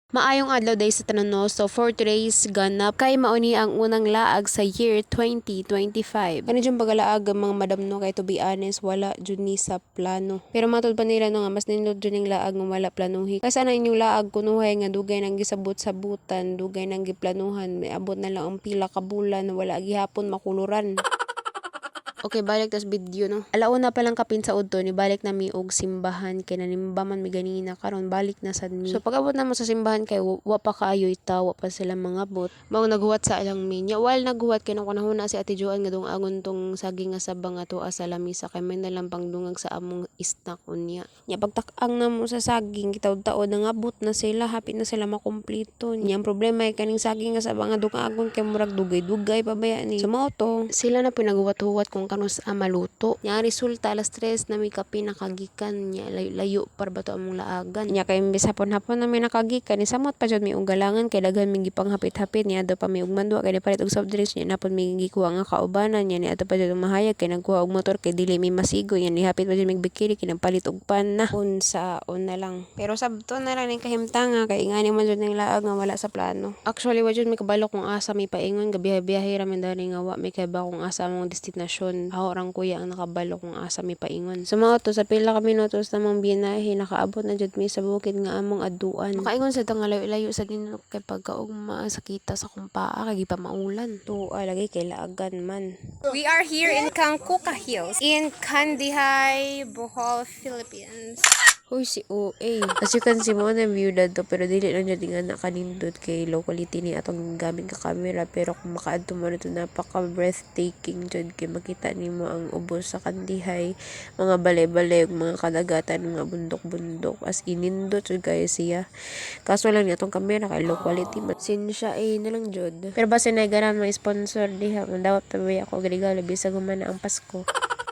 Maayong adlaw day sa tanan no. So for today's ganap kay mauni ang unang laag sa year 2025. Kani jud pagalaag mga madam no, kay to be honest wala jud ni sa plano. Pero matud pa nila no nga mas nindot jud ning laag nga wala planuhi. Kasi ana inyong laag kunuhay nga dugay nang gisabot-sabutan, dugay nang giplanuhan, may abot na lang ang pila ka bulan wala gihapon makuluran. Okay, balik tas video no. Alauna pa lang kapin sa udto ni balik na mi og simbahan kay nanimba man mi ganina karon balik na sad mi. So pag-abot na mo sa simbahan kay wa pa kaayo ita, wa pa sila mga bot. Mao naghuwat sa ilang minya. While naghuwat kay nung panahon na si Ate Joan nga dong agon tong saging nga sabang ato sa lamisa kay may nalang pangdungag sa among snack unya. Nya pagtak-ang na mo sa saging kitaud-taod na nga bot na sila, hapit na sila makumpleto. Nya ang problema ay kaning saging nga sabang nga dong agon kay murag dugay-dugay pa baya ni. So mao to, sila na pinaghuwat-huwat kung kanus maluto. Nya resulta alas 3 na may kape nakagikan nya layo para bato among laagan. Nya kay imbes hapon-hapon na may nakagikan ni samot pa jud may ugalangan kay daghan may gipanghapit-hapit nya adto pa may ugmandwa kay palit og soft drinks nya napon may gikuha nga kaubanan nya ni adto pa jud mahayag kay nagkuha og motor kay dili may masigo nya ni hapit pa jud may bikini kay nagpalit og pan na unsaon na lang. Pero sabto na lang ning kahimtanga kay ingani man jud ning laag nga wala sa plano. Actually wa jud may kabalo kung asa may paingon gabiyahe ra man dani nga wa may kaiba kung asa among destinasyon. Ang kuya ang nakabalo kung asa mi paingon. So mga to sa pila ka minutos namang binahe nakaabot na jud mi sa bukid nga among aduan. Makaingon sa tong layo-layo sa dinok kay pagkaugma sa kita sa kumpaa kay gipa maulan. Tuwa lagi kay laagan man. We are here in Kangkuka Hills in Kandihay, Bohol, Philippines. Hoy si OA. As you can see mo na view na to pero dili lang jud nga nakanindot kay low quality ni atong gamit ka camera pero kung makaadto mo to napaka breathtaking jud kay makita nimo ang ubos sa Kandihay, mga balay-balay ug mga kadagatan mga bundok-bundok as inindot jud kay siya. Kaso lang ni atong camera kay low quality man. Sinsya na lang jud. Pero base na ganan may sponsor diha mandawat pa ba ako regalo bisag humana ang Pasko.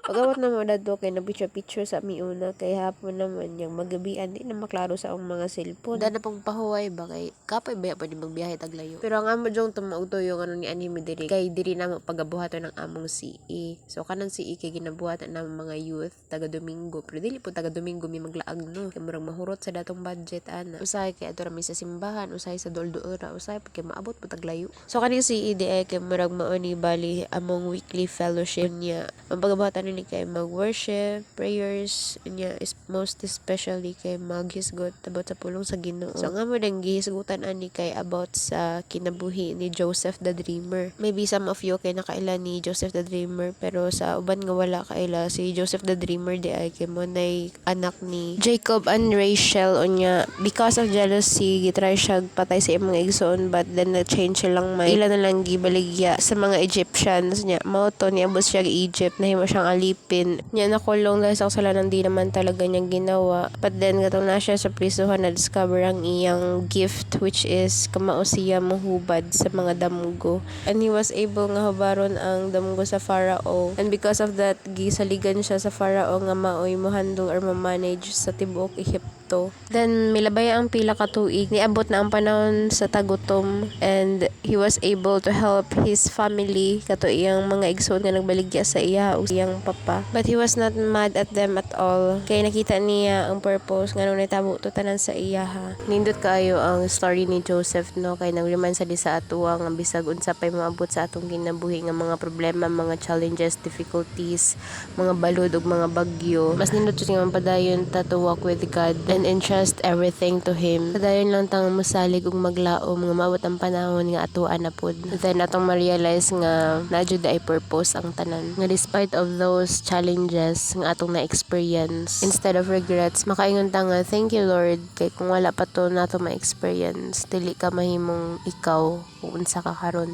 Pagawat na mo dadto kay na-picture sa miuna kay hapon naman yung magabian di na maklaro sa ang mga cellphone. Dana pang pahuway ba kay kapay ba pa di magbiyahe taglayo. Pero ang amo jong tumaugto yung ano ni anime diri kay diri na mo pagabuhaton ng among CE. So kanang CE kay ginabuhatan ng mga youth taga Domingo pero dili po taga Domingo mi maglaag no. Kay murag mahurot sa datong budget ana. Usahay kay adto mi sa simbahan, usahay sa Doldoora, usahay kay maabot po taglayo. So kaning CE di ay kay murag mao ni bali among weekly fellowship niya. Ang pagabuhatan ni kay mag-worship, prayers, niya is most especially kay maghisgot about sa pulong sa Ginoo. So nga mo dang gihisgutan ani kay about sa kinabuhi ni Joseph the Dreamer. Maybe some of you kay nakaila ni Joseph the Dreamer pero sa uban nga wala kaila si Joseph the Dreamer di ay kay mo nay anak ni Jacob and Rachel unya because of jealousy gitry siya patay sa imong igsoon but then na-change silang may ila na lang gibaligya sa mga Egyptians niya. Mao to niabot siya Egypt nahimo siyang alipin niya nakulong dahil sa kasalanan di naman talaga niyang ginawa. But then katong na siya sa prisuhan na discover ang iyang gift which is kamao siya mohubad sa mga damgo. And he was able nga hubaron ang damgo sa Pharaoh. And because of that gisaligan siya sa Pharaoh nga maoy mohandle or ma-manage sa tibuok Ehipto. Then milabay ang pila ka tuig niabot na ang panahon sa tagutom and he was able to help his family kato iyang mga igsoon nga nagbaligya sa iya ug iyang papa. But he was not mad at them at all. Kaya nakita niya ang purpose nga nung natabo to tanan sa iya ha. Nindot kaayo ang story ni Joseph no kay nag-remind sa di sa atuwa nga bisag unsa pay maabot sa atong kinabuhi nga mga problema, mga challenges, difficulties, mga balud ug mga bagyo. Mas nindot jud nga padayon ta to walk with God and entrust everything to Him. Padayon lang tang mosalig ug maglaom nga maabot ang panahon nga atuan na pud. Then atong ma-realize nga na jud ay purpose ang tanan. Nga despite of those challenges nga atong na-experience instead of regrets makaingon ta nga thank you Lord kay kung wala pa to nato ma-experience dili ka mahimong ikaw kung unsa ka karon.